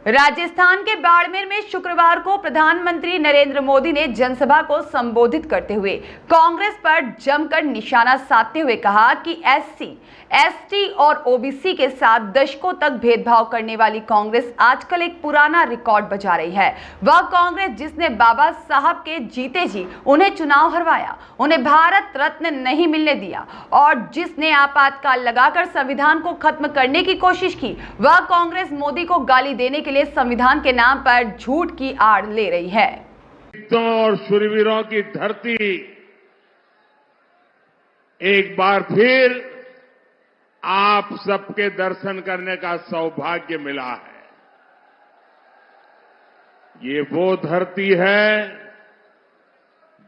राजस्थान के बाड़मेर में शुक्रवार को प्रधानमंत्री नरेंद्र मोदी ने जनसभा को संबोधित करते हुए कांग्रेस पर जमकर निशाना साधते हुए कहा कि एससी, एसटी और ओबीसी के साथ दशकों तक भेदभाव करने वाली कांग्रेस आजकल एक पुराना रिकॉर्ड बजा रही है। वह कांग्रेस जिसने बाबा साहब के जीते जी उन्हें चुनाव हरवाया, उन्हें भारत रत्न नहीं मिलने दिया और जिसने आपातकाल लगाकर संविधान को खत्म करने की कोशिश की, वह कांग्रेस मोदी को गाली देने के लिए संविधान के नाम पर झूठ की आड़ ले रही है। और शूरवीरों की धरती एक बार फिर आप सबके दर्शन करने का सौभाग्य मिला है। ये वो धरती है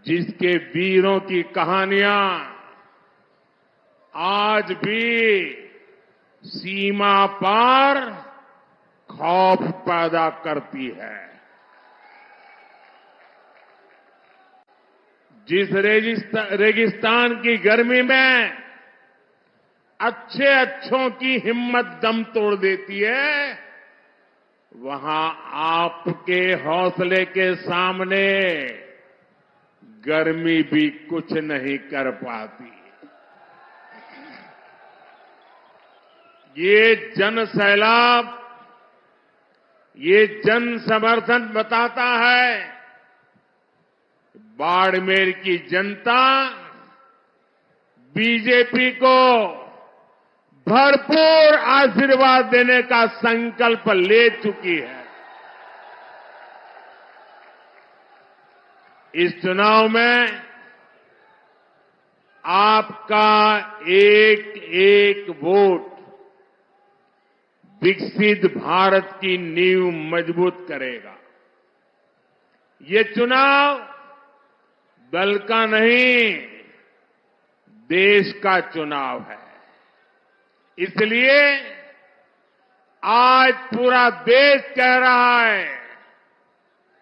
जिसके वीरों की कहानियां आज भी सीमा पार खौफ पैदा करती है। जिस रेगिस्तान की गर्मी में अच्छों की हिम्मत दम तोड़ देती है, वहां आपके हौसले के सामने गर्मी भी कुछ नहीं कर पाती। ये जन सैलाब, ये जन समर्थन बताता है बाड़मेर की जनता बीजेपी को भरपूर आशीर्वाद देने का संकल्प ले चुकी है। इस चुनाव में आपका एक एक वोट विकसित भारत की नींव मजबूत करेगा। ये चुनाव दल का नहीं, देश का चुनाव है। इसलिए आज पूरा देश कह रहा है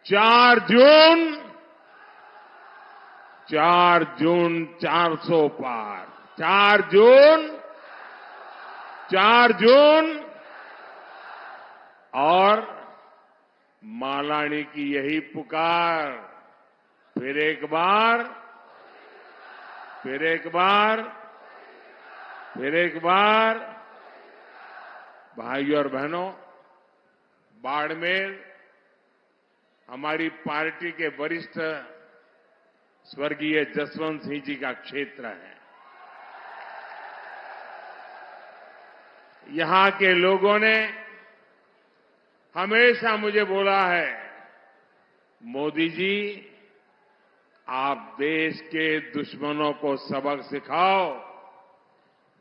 4 जून 400 पार, 4 जून और मालानी की यही पुकार, फिर एक बार भाइयों और बहनों, बाड़मेर हमारी पार्टी के वरिष्ठ स्वर्गीय जसवंत सिंह जी का क्षेत्र है। यहां के लोगों ने हमेशा मुझे बोला है, मोदी जी आप देश के दुश्मनों को सबक सिखाओ,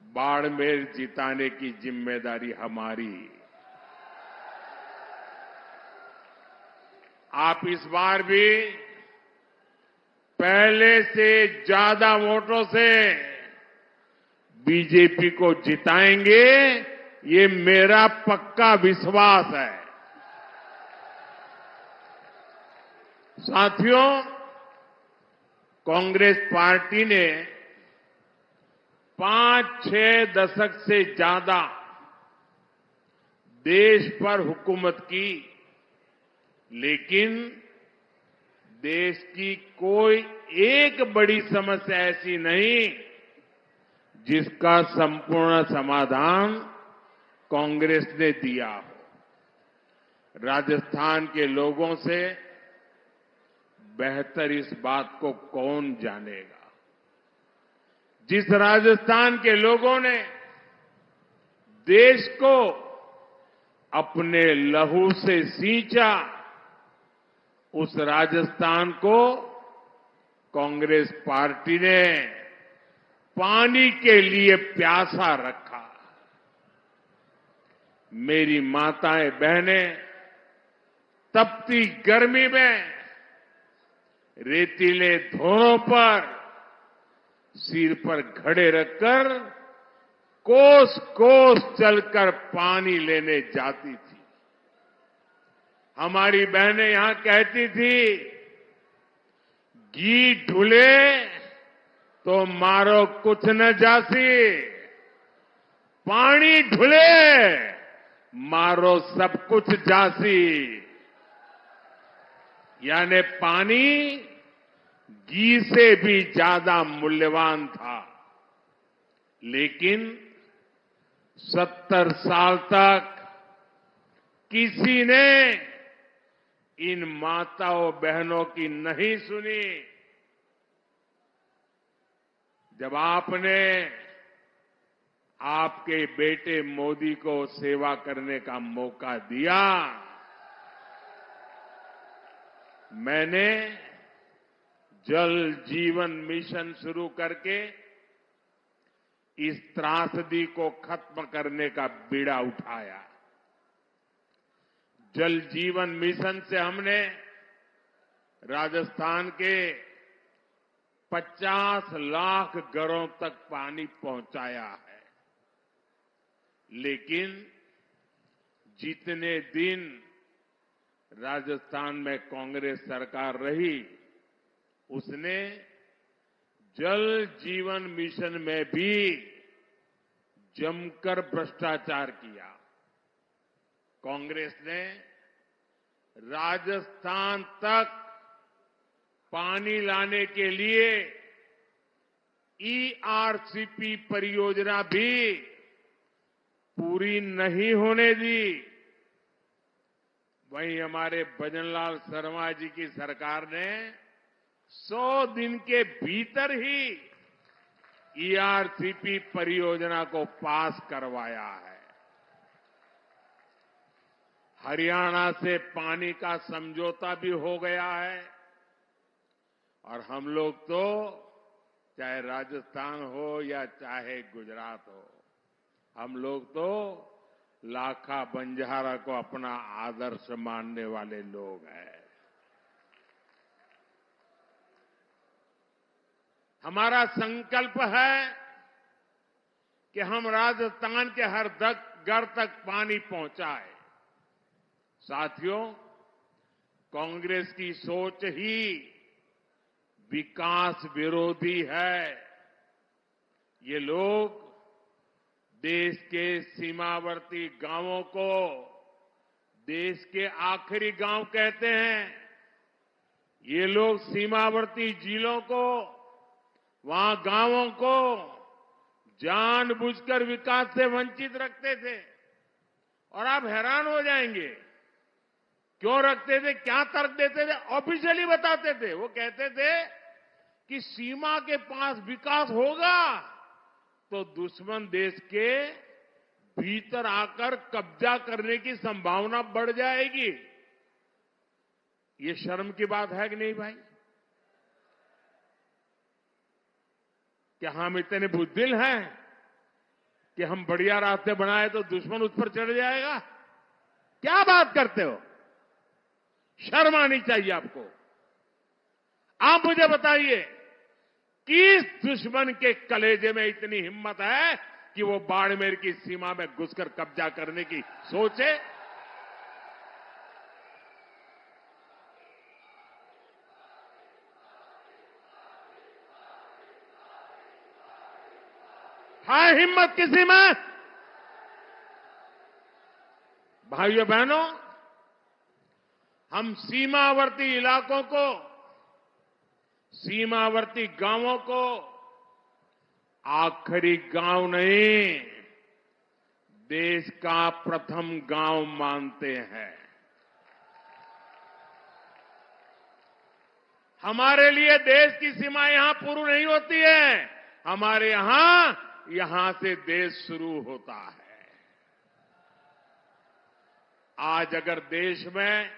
बाड़मेर जिताने की जिम्मेदारी हमारी। आप इस बार भी पहले से ज्यादा वोटों से बीजेपी को जिताएंगे, ये मेरा पक्का विश्वास है। साथियों, कांग्रेस पार्टी ने 5-6 दशक से ज्यादा देश पर हुकूमत की, लेकिन देश की कोई एक बड़ी समस्या ऐसी नहीं जिसका संपूर्ण समाधान कांग्रेस ने दिया हो। राजस्थान के लोगों से बेहतर इस बात को कौन जानेगा। जिस राजस्थान के लोगों ने देश को अपने लहू से सींचा, उस राजस्थान को कांग्रेस पार्टी ने पानी के लिए प्यासा रखा। मेरी माताएं बहनें तपती गर्मी में रेतीले धोरों पर सिर पर घड़े रखकर कोस कोस चलकर पानी लेने जाती थी। हमारी बहनें यहां कहती थी, घी ढुले तो मारो कुछ न जासी, पानी ढुले मारो सब कुछ झांसी, यानी पानी घी से भी ज्यादा मूल्यवान था। लेकिन 70 साल तक किसी ने इन माताओं बहनों की नहीं सुनी। जब आपने आपके बेटे मोदी को सेवा करने का मौका दिया, मैंने जल जीवन मिशन शुरू करके इस त्रासदी को खत्म करने का बीड़ा उठाया। जल जीवन मिशन से हमने राजस्थान के 50 लाख घरों तक पानी पहुंचाया है। लेकिन जितने दिन राजस्थान में कांग्रेस सरकार रही, उसने जल जीवन मिशन में भी जमकर भ्रष्टाचार किया। कांग्रेस ने राजस्थान तक पानी लाने के लिए ईआरसीपी परियोजना भी पूरी नहीं होने दी। वहीं हमारे भजनलाल शर्मा जी की सरकार ने 100 दिन के भीतर ही ईआरसीपी परियोजना को पास करवाया है। हरियाणा से पानी का समझौता भी हो गया है और हम लोग तो चाहे राजस्थान हो या चाहे गुजरात हो, हम लोग तो लाखा बंजारा को अपना आदर्श मानने वाले लोग हैं। हमारा संकल्प है कि हम राजस्थान के हर घर तक पानी पहुंचाए। साथियों, कांग्रेस की सोच ही विकास विरोधी है। ये लोग देश के सीमावर्ती गांवों को देश के आखिरी गांव कहते हैं। ये लोग सीमावर्ती जिलों को, वहां गांवों को जानबूझकर विकास से वंचित रखते थे। और आप हैरान हो जाएंगे, क्यों रखते थे, क्या तर्क देते थे? ऑफिशियली बताते थे। वो कहते थे कि सीमा के पास विकास होगा तो दुश्मन देश के भीतर आकर कब्जा करने की संभावना बढ़ जाएगी। ये शर्म की बात है कि नहीं भाई? क्या हम इतने बुद्धिल हैं कि हम बढ़िया रास्ते बनाए तो दुश्मन उस पर चढ़ जाएगा? क्या बात करते हो? शर्म आनी चाहिए आपको। आप मुझे बताइए, किस दुश्मन के कलेजे में इतनी हिम्मत है कि वो बाड़मेर की सीमा में घुसकर कब्जा करने की सोचे? है हिम्मत किसी में? भाइयों बहनों, हम सीमावर्ती इलाकों को, सीमावर्ती गांवों को आखिरी गांव नहीं, देश का प्रथम गांव मानते हैं। हमारे लिए देश की सीमा यहां पूरी नहीं होती है, हमारे यहां से देश शुरू होता है। आज अगर देश में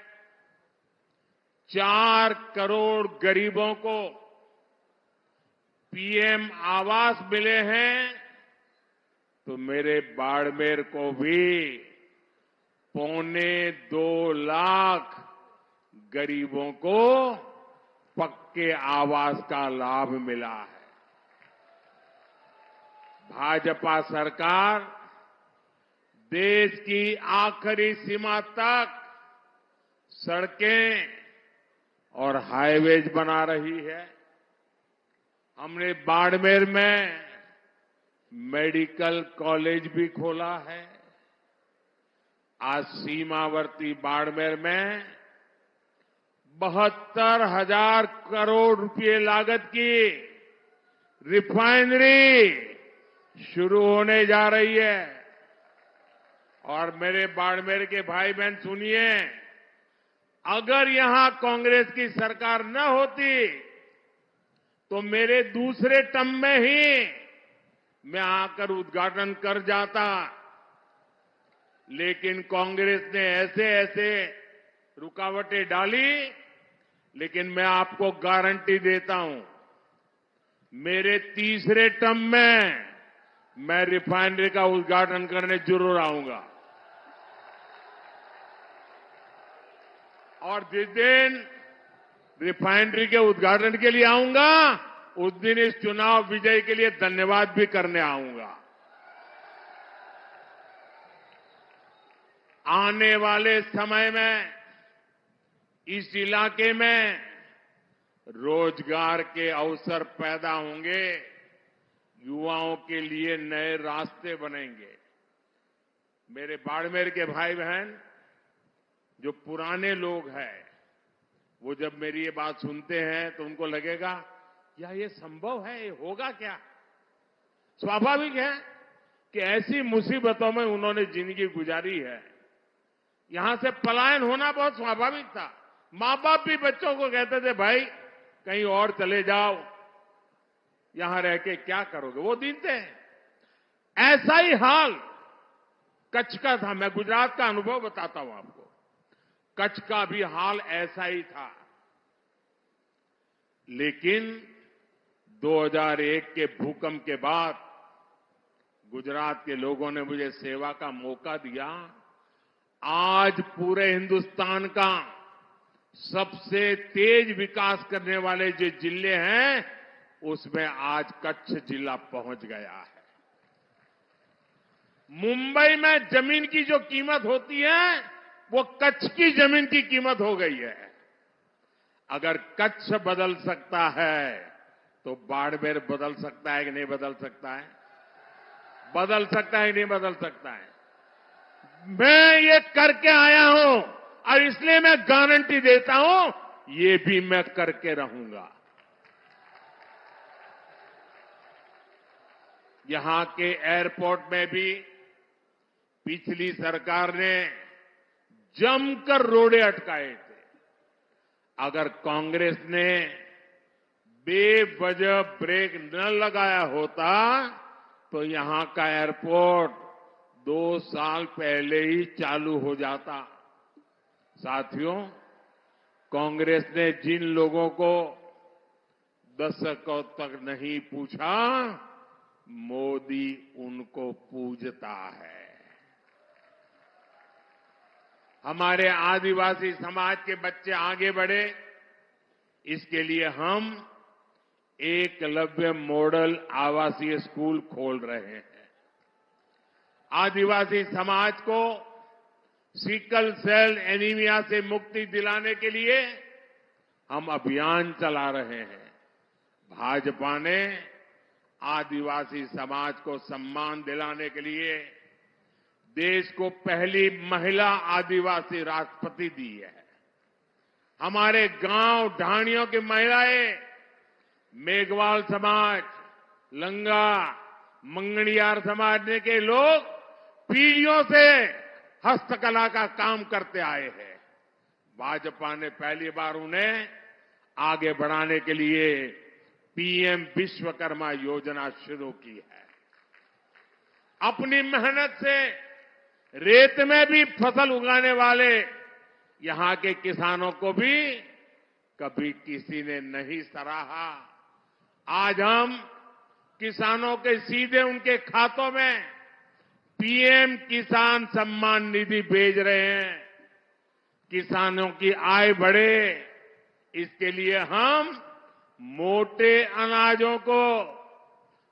4 करोड़ गरीबों को पीएम आवास मिले हैं, तो मेरे बाड़मेर को भी 2.25 लाख गरीबों को पक्के आवास का लाभ मिला है। भाजपा सरकार देश की आखिरी सीमा तक सड़कें और हाईवेज बना रही है। हमने बाड़मेर में मेडिकल कॉलेज भी खोला है। आज सीमावर्ती बाड़मेर में 72,000 करोड़ रुपए लागत की रिफाइनरी शुरू होने जा रही है। और मेरे बाड़मेर के भाई बहन सुनिए, अगर यहां कांग्रेस की सरकार न होती तो मेरे दूसरे टर्म में ही मैं आकर उद्घाटन कर जाता, लेकिन कांग्रेस ने ऐसे ऐसे रुकावटें डाली। लेकिन मैं आपको गारंटी देता हूं, मेरे तीसरे टर्म में मैं रिफाइनरी का उद्घाटन करने जरूर आऊंगा। और जिस दिन रिफाइनरी के उद्घाटन के लिए आऊंगा, उस दिन इस चुनाव विजय के लिए धन्यवाद भी करने आऊंगा। आने वाले समय में इस इलाके में रोजगार के अवसर पैदा होंगे, युवाओं के लिए नए रास्ते बनेंगे। मेरे बाड़मेर के भाई बहन जो पुराने लोग हैं, वो जब मेरी ये बात सुनते हैं तो उनको लगेगा या ये संभव है, ये होगा क्या? स्वाभाविक है कि ऐसी मुसीबतों में उन्होंने जिंदगी गुजारी है। यहां से पलायन होना बहुत स्वाभाविक था। मां बाप भी बच्चों को कहते थे, भाई कहीं और चले जाओ, यहां रह के क्या करोगे? वो दिन थे। ऐसा ही हाल कच्छ का था। मैं गुजरात का अनुभव बताता हूं आपको। कच्छ का भी हाल ऐसा ही था, लेकिन 2001 के भूकंप के बाद गुजरात के लोगों ने मुझे सेवा का मौका दिया। आज पूरे हिंदुस्तान का सबसे तेज विकास करने वाले जो जिले हैं, उसमें आज कच्छ जिला पहुंच गया है। मुंबई में जमीन की जो कीमत होती है, वो कच्छ की जमीन की कीमत हो गई है। अगर कच्छ बदल सकता है तो बाड़मेर बदल सकता है कि नहीं बदल सकता है? बदल सकता है कि नहीं बदल सकता है? मैं ये करके आया हूं और इसलिए मैं गारंटी देता हूं, ये भी मैं करके रहूंगा। यहां के एयरपोर्ट में भी पिछली सरकार ने जमकर रोड़े अटकाए थे। अगर कांग्रेस ने बेवजह ब्रेक न लगाया होता तो यहां का एयरपोर्ट 2 साल पहले ही चालू हो जाता। साथियों, कांग्रेस ने जिन लोगों को दशकों तक नहीं पूछा, मोदी उनको पूजता है। हमारे आदिवासी समाज के बच्चे आगे बढ़े, इसके लिए हम एकलव्य मॉडल आवासीय स्कूल खोल रहे हैं। आदिवासी समाज को सिकल सेल एनीमिया से मुक्ति दिलाने के लिए हम अभियान चला रहे हैं। भाजपा ने आदिवासी समाज को सम्मान दिलाने के लिए देश को पहली महिला आदिवासी राष्ट्रपति दी है। हमारे गांव ढाणियों की महिलाएं, मेघवाल समाज, लंगा, मंगणियार समाज के लोग पीढ़ियों से हस्तकला का काम करते आए हैं। भाजपा ने पहली बार उन्हें आगे बढ़ाने के लिए पीएम विश्वकर्मा योजना शुरू की है। अपनी मेहनत से रेत में भी फसल उगाने वाले यहां के किसानों को भी कभी किसी ने नहीं सराहा। आज हम किसानों के सीधे उनके खातों में पीएम किसान सम्मान निधि भेज रहे हैं। किसानों की आय बढ़े, इसके लिए हम मोटे अनाजों को,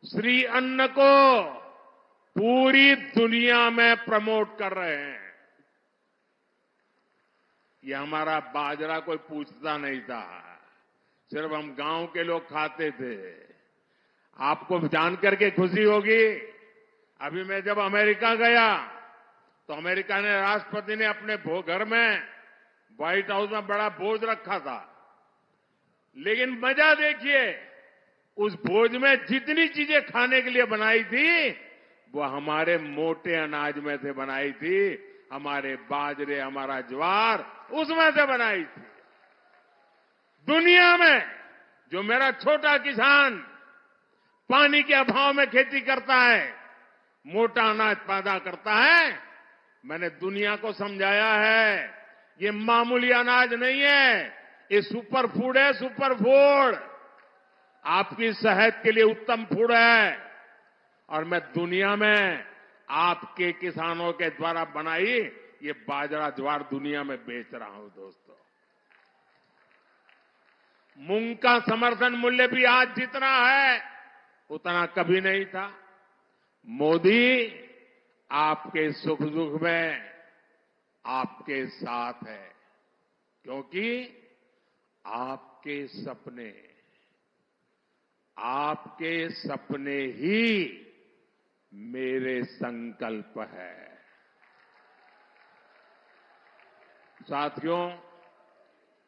श्री अन्न को पूरी दुनिया में प्रमोट कर रहे हैं। ये हमारा बाजरा कोई पूछता नहीं था, सिर्फ हम गांव के लोग खाते थे। आपको जानकर के खुशी होगी, अभी मैं जब अमेरिका गया तो अमेरिका ने राष्ट्रपति ने अपने घर में व्हाइट हाउस में बड़ा भोज रखा था। लेकिन मजा देखिए, उस भोज में जितनी चीजें खाने के लिए बनाई थी वो हमारे मोटे अनाज में से बनाई थी, हमारे बाजरे, हमारा ज्वार, उसमें से बनाई थी। दुनिया में जो मेरा छोटा किसान पानी के अभाव में खेती करता है, मोटा अनाज पैदा करता है, मैंने दुनिया को समझाया है ये मामूली अनाज नहीं है, ये सुपर फूड है, सुपर फूड। आपकी सेहत के लिए उत्तम फूड है। और मैं दुनिया में आपके किसानों के द्वारा बनाई ये बाजरा ज्वार दुनिया में बेच रहा हूं। दोस्तों, मूंग का समर्थन मूल्य भी आज जितना है उतना कभी नहीं था। मोदी आपके सुख दुख में आपके साथ है, क्योंकि आपके सपने ही मेरे संकल्प है। साथियों,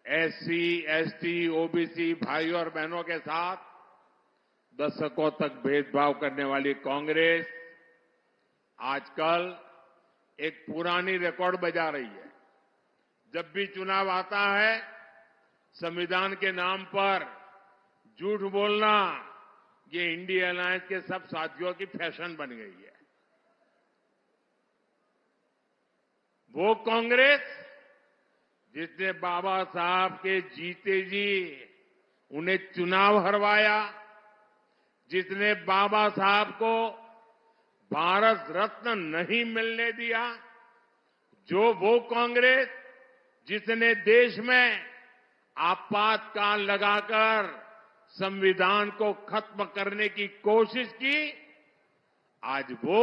एससी, एसटी, ओबीसी भाइयों और बहनों के साथ दशकों तक भेदभाव करने वाली कांग्रेस आजकल एक पुरानी रिकॉर्ड बजा रही है। जब भी चुनाव आता है, संविधान के नाम पर झूठ बोलना ये इंडिया अलायंस के सब साथियों की फैशन बन गई है। वो कांग्रेस जिसने बाबा साहब के जीते जी उन्हें चुनाव हरवाया, जिसने बाबा साहब को भारत रत्न नहीं मिलने दिया, वो कांग्रेस जिसने देश में आपातकाल लगाकर संविधान को खत्म करने की कोशिश की, आज वो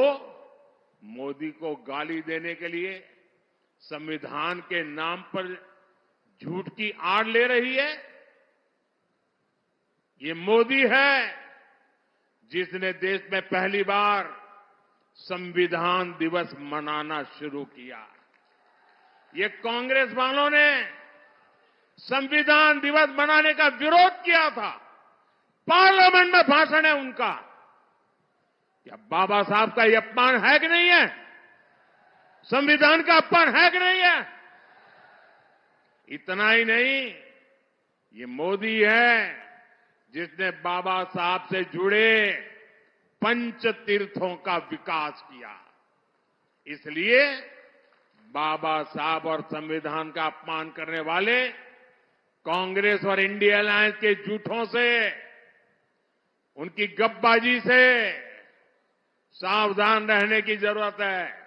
मोदी को गाली देने के लिए संविधान के नाम पर झूठ की आड़ ले रही है। ये मोदी है जिसने देश में पहली बार संविधान दिवस मनाना शुरू किया। ये कांग्रेस वालों ने संविधान दिवस मनाने का विरोध किया था। पार्लियामेंट में भाषण है उनका। क्या बाबा साहब का ये अपमान है कि नहीं है? संविधान का अपमान है कि नहीं है? इतना ही नहीं, ये मोदी है जिसने बाबा साहब से जुड़े पंच तीर्थों का विकास किया। इसलिए बाबा साहब और संविधान का अपमान करने वाले कांग्रेस और इंडिया अलायंस के झूठों से, उनकी गपबाजी से सावधान रहने की जरूरत है।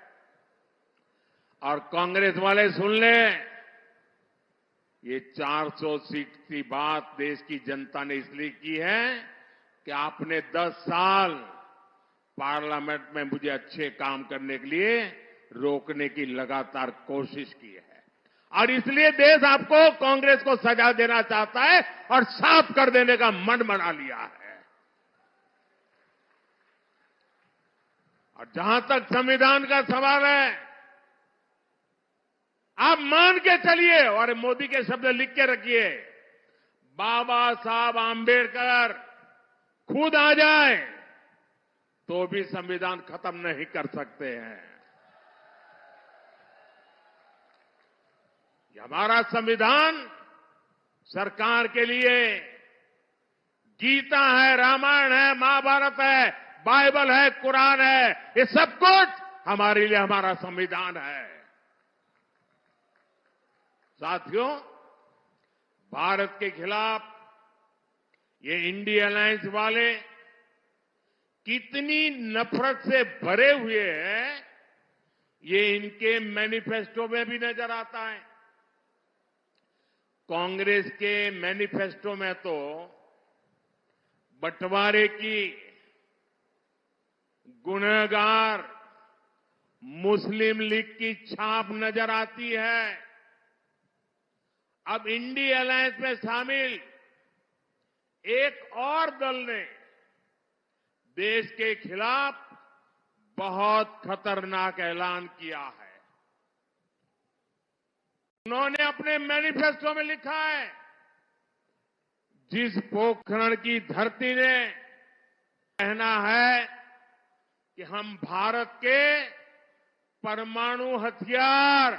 और कांग्रेस वाले सुन लें, ये 400 सीट की बात देश की जनता ने इसलिए की है कि आपने 10 साल पार्लियामेंट में मुझे अच्छे काम करने के लिए रोकने की लगातार कोशिश की है। और इसलिए देश आपको, कांग्रेस को सजा देना चाहता है और साफ कर देने का मन बना लिया है। और जहां तक संविधान का सवाल है, आप मान के चलिए और मोदी के शब्द लिख के रखिए, बाबा साहब आंबेडकर खुद आ जाए तो भी संविधान खत्म नहीं कर सकते हैं। ये हमारा संविधान सरकार के लिए गीता है, रामायण है, महाभारत है, बाइबल है, कुरान है, ये सब कुछ हमारे लिए हमारा संविधान है। साथियों, भारत के खिलाफ ये इंडिया अलायंस वाले कितनी नफरत से भरे हुए हैं, ये इनके मैनिफेस्टो में भी नजर आता है। कांग्रेस के मैनिफेस्टो में तो बंटवारे की, गुनहगार मुस्लिम लीग की छाप नजर आती है। अब इंडिया अलायंस में शामिल एक और दल ने देश के खिलाफ बहुत खतरनाक ऐलान किया है। उन्होंने अपने मैनिफेस्टो में लिखा है, जिस पोखरण की धरती ने कहना है कि हम भारत के परमाणु हथियार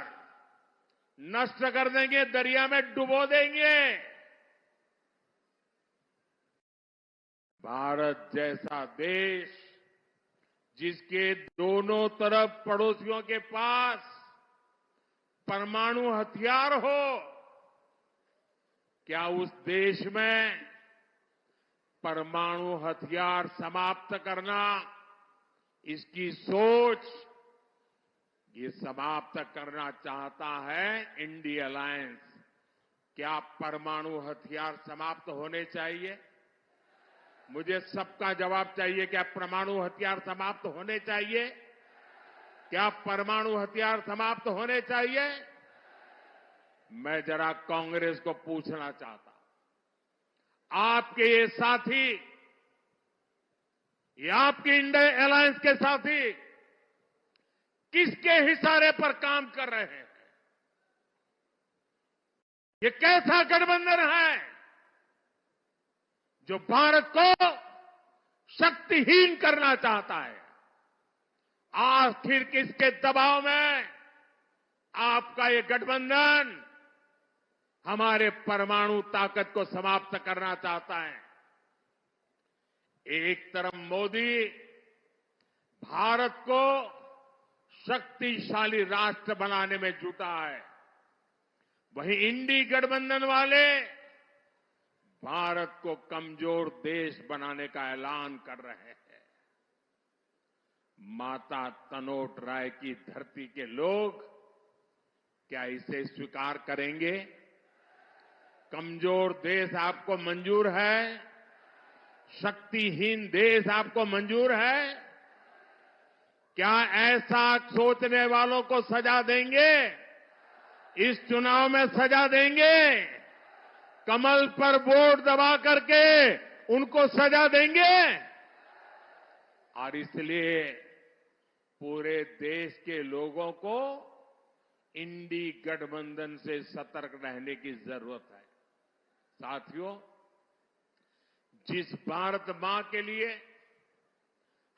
नष्ट कर देंगे, दरिया में डुबो देंगे। भारत जैसा देश जिसके दोनों तरफ पड़ोसियों के पास परमाणु हथियार हो, क्या उस देश में परमाणु हथियार समाप्त करना, इसकी सोच ये समाप्त करना चाहता है इंडिया अलायंस? क्या परमाणु हथियार समाप्त होने चाहिए? मुझे सबका जवाब चाहिए। क्या परमाणु हथियार समाप्त होने चाहिए? क्या परमाणु हथियार समाप्त होने चाहिए? मैं जरा कांग्रेस को पूछना चाहता हूं, आपके ये साथी, ये आपके इंडिया अलायंस के साथी किसके इशारे पर काम कर रहे हैं? ये कैसा गठबंधन है जो भारत को शक्तिहीन करना चाहता है? आखिर किसके दबाव में आपका ये गठबंधन हमारे परमाणु ताकत को समाप्त करना चाहता है? एक तरफ मोदी भारत को शक्तिशाली राष्ट्र बनाने में जुटा है, वहीं इंडी गठबंधन वाले भारत को कमजोर देश बनाने का ऐलान कर रहे हैं। माता तनोट राय की धरती के लोग क्या इसे स्वीकार करेंगे? कमजोर देश आपको मंजूर है? शक्तिहीन देश आपको मंजूर है? क्या ऐसा सोचने वालों को सजा देंगे? इस चुनाव में सजा देंगे? कमल पर वोट दबा करके उनको सजा देंगे? और इसलिए पूरे देश के लोगों को इंडी गठबंधन से सतर्क रहने की जरूरत है। साथियों, जिस भारत मां के लिए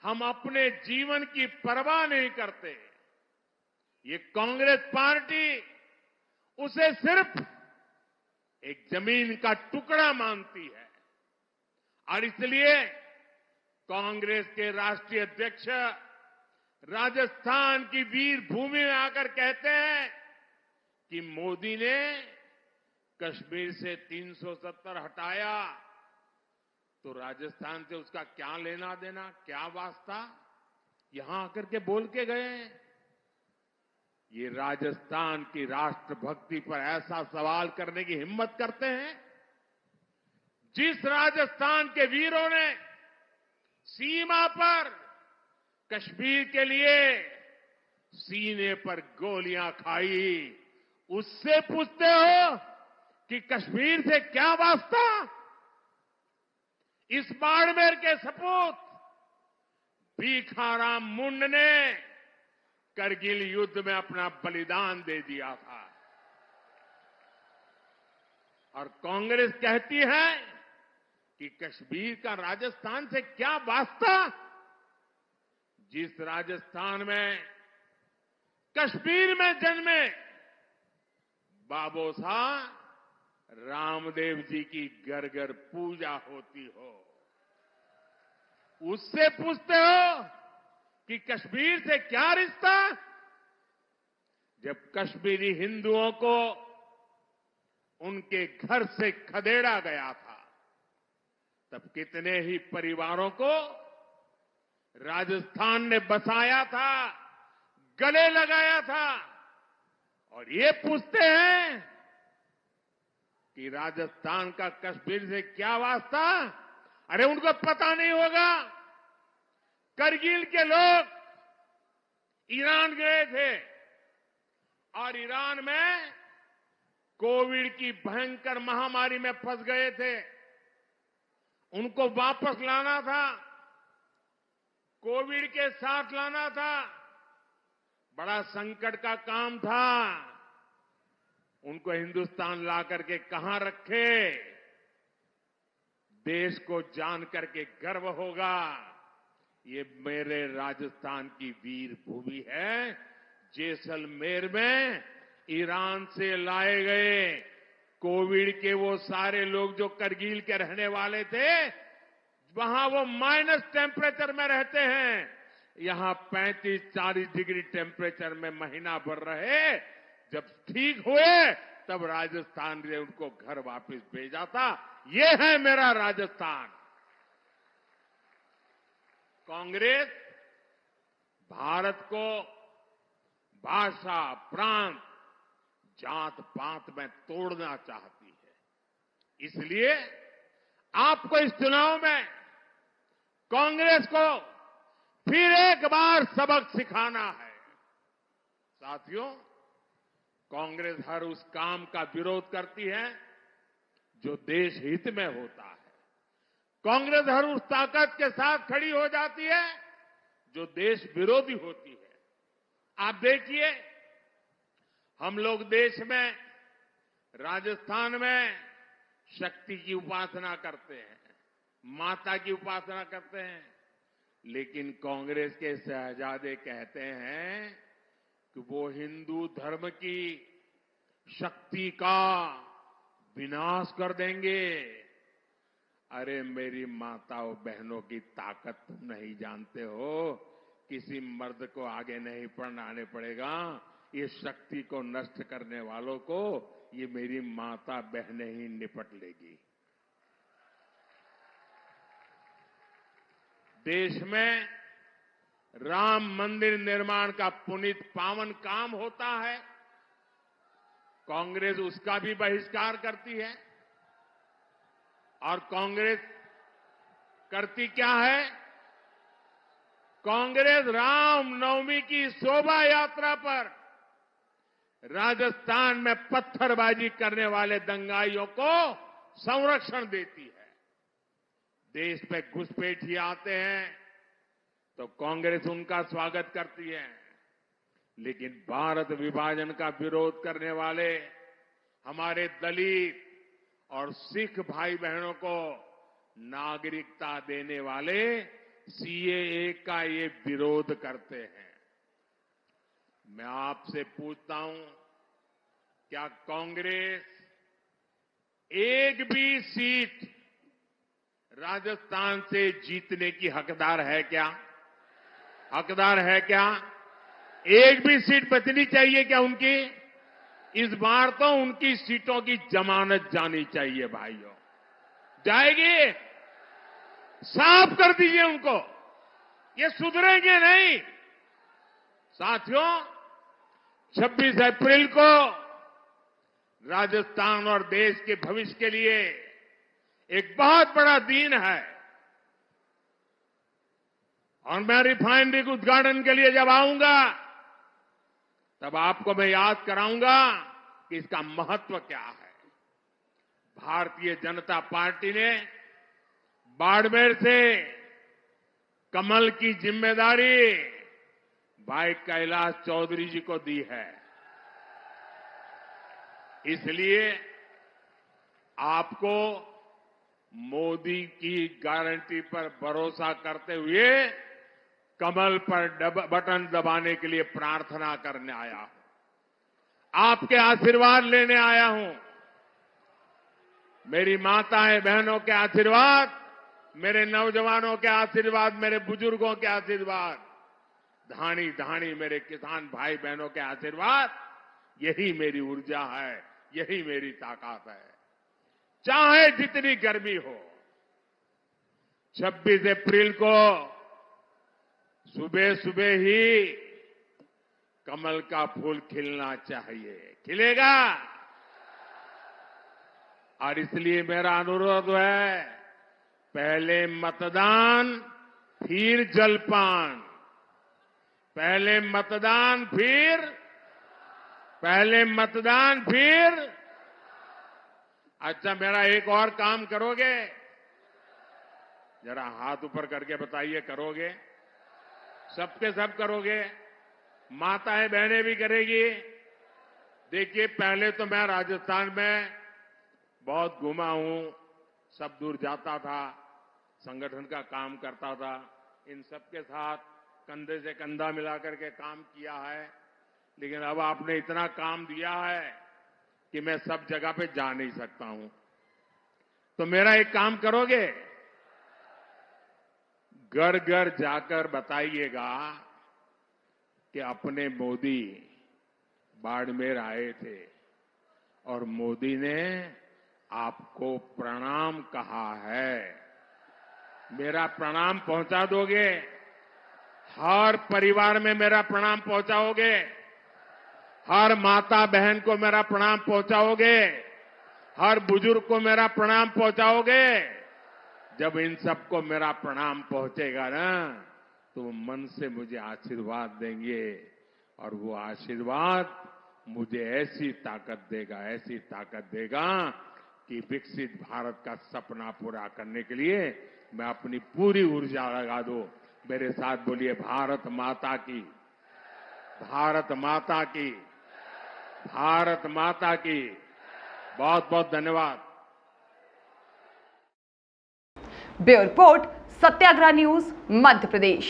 हम अपने जीवन की परवाह नहीं करते, ये कांग्रेस पार्टी उसे सिर्फ एक जमीन का टुकड़ा मानती है। और इसलिए कांग्रेस के राष्ट्रीय अध्यक्ष राजस्थान की वीर भूमि में आकर कहते हैं कि मोदी ने कश्मीर से 370 हटाया तो राजस्थान से उसका क्या लेना देना, क्या वास्ता? यहां आकर के बोल के गए। ये राजस्थान की राष्ट्रभक्ति पर ऐसा सवाल करने की हिम्मत करते हैं? जिस राजस्थान के वीरों ने सीमा पर कश्मीर के लिए सीने पर गोलियां खाई, उससे पूछते हो कि कश्मीर से क्या वास्ता? इस बाड़मेर के सपूत भीखाराम मुंड ने करगिल युद्ध में अपना बलिदान दे दिया था। और कांग्रेस कहती है कि कश्मीर का राजस्थान से क्या वास्ता? जिस राजस्थान में, कश्मीर में जन्मे बाबोसा रामदेव जी की घर घर पूजा होती हो, उससे पूछते हो कि कश्मीर से क्या रिश्ता? जब कश्मीरी हिंदुओं को उनके घर से खदेड़ा गया था, तब कितने ही परिवारों को राजस्थान ने बसाया था, गले लगाया था। और ये पूछते हैं कि राजस्थान का कश्मीर से क्या वास्ता? अरे उनको पता नहीं होगा, करगिल के लोग ईरान गए थे और ईरान में कोविड की भयंकर महामारी में फंस गए थे। उनको वापस लाना था, कोविड के साथ लाना था, बड़ा संकट का काम था। उनको हिंदुस्तान ला करके कहां रखे, देश को जान करके गर्व होगा। ये मेरे राजस्थान की वीर भूमि है। जैसलमेर में ईरान से लाए गए कोविड के वो सारे लोग जो करगिल के रहने वाले थे, वहां वो माइनस टेम्परेचर में रहते हैं, यहां 35-40 डिग्री टेम्परेचर में महीना भर रहे। जब ठीक हुए तब राजस्थान ने उनको घर वापस भेजा था। ये है मेरा राजस्थान। कांग्रेस भारत को भाषा, प्रांत, जात पात में तोड़ना चाहती है। इसलिए आपको इस चुनाव में कांग्रेस को फिर एक बार सबक सिखाना है। साथियों, कांग्रेस हर उस काम का विरोध करती है जो देश हित में होता है। कांग्रेस हर उस ताकत के साथ खड़ी हो जाती है जो देश विरोधी होती है। आप देखिए, हम लोग देश में, राजस्थान में शक्ति की उपासना करते हैं, माता की उपासना करते हैं, लेकिन कांग्रेस के शहजादे कहते हैं कि वो हिंदू धर्म की शक्ति का विनाश कर देंगे। अरे मेरी माताओं बहनों की ताकत तुम नहीं जानते हो। किसी मर्द को आगे नहीं बढ़ाने पड़ेगा। ये शक्ति को नष्ट करने वालों को ये मेरी माता बहनें ही निपट लेगी। देश में राम मंदिर निर्माण का पुनीत पावन काम होता है, कांग्रेस उसका भी बहिष्कार करती है। और कांग्रेस करती क्या है? कांग्रेस रामनवमी की शोभा यात्रा पर राजस्थान में पत्थरबाजी करने वाले दंगाइयों को संरक्षण देती है। देश पे घुसपैठिए आते हैं तो कांग्रेस उनका स्वागत करती है, लेकिन भारत विभाजन का विरोध करने वाले हमारे दलित और सिख भाई बहनों को नागरिकता देने वाले सीएए का ये विरोध करते हैं। मैं आपसे पूछता हूं, क्या कांग्रेस एक भी सीट राजस्थान से जीतने की हकदार है क्या? हकदार है क्या? एक भी सीट बचनी चाहिए क्या उनकी? इस बार तो उनकी सीटों की जमानत जानी चाहिए भाइयों। जाएगी? साफ कर दीजिए उनको, ये सुधरेंगे नहीं। साथियों, 26 अप्रैल को राजस्थान और देश के भविष्य के लिए एक बहुत बड़ा दिन है। और मैं रिफाइनरी के उद्घाटन के लिए जब आऊंगा तब आपको मैं याद कराऊंगा कि इसका महत्व क्या है। भारतीय जनता पार्टी ने बाड़मेर से कमल की जिम्मेदारी भाई कैलाश चौधरी जी को दी है। इसलिए आपको मोदी की गारंटी पर भरोसा करते हुए कमल पर बटन दबाने के लिए प्रार्थना करने आया हूं। आपके आशीर्वाद लेने आया हूं। मेरी माताएं बहनों के आशीर्वाद, मेरे नौजवानों के आशीर्वाद, मेरे बुजुर्गों के आशीर्वाद, धानी धानी मेरे किसान भाई बहनों के आशीर्वाद, यही मेरी ऊर्जा है, यही मेरी ताकत है। चाहे जितनी गर्मी हो, 26 अप्रैल को सुबह सुबह ही कमल का फूल खिलना चाहिए। खिलेगा? और इसलिए मेरा अनुरोध है, पहले मतदान फिर जलपान, पहले मतदान फिर। अच्छा, मेरा एक और काम करोगे? जरा हाथ ऊपर करके बताइए, करोगे? सबके सब करोगे? माताएं बहनें भी करेगी? देखिए, पहले तो मैं राजस्थान में बहुत घूमा हूं, सब दूर जाता था, संगठन का काम करता था, इन सबके साथ कंधे से कंधा मिलाकर के काम किया है। लेकिन अब आपने इतना काम दिया है कि मैं सब जगह पे जा नहीं सकता हूं। तो मेरा एक काम करोगे, घर घर जाकर बताइएगा कि अपने मोदी बाड़मेर आए थे और मोदी ने आपको प्रणाम कहा है। मेरा प्रणाम पहुंचा दोगे? हर परिवार में मेरा प्रणाम पहुंचाओगे? हर माता बहन को मेरा प्रणाम पहुंचाओगे? हर बुजुर्ग को मेरा प्रणाम पहुंचाओगे? जब इन सबको मेरा प्रणाम पहुंचेगा ना, तो वो मन से मुझे आशीर्वाद देंगे और वो आशीर्वाद मुझे ऐसी ताकत देगा कि विकसित भारत का सपना पूरा करने के लिए मैं अपनी पूरी ऊर्जा लगा दूं। मेरे साथ बोलिए, भारत माता की, भारत माता की, भारत माता की। बहुत बहुत धन्यवाद। ब्यूरो रिपोर्ट, सत्याग्रह न्यूज, मध्य प्रदेश।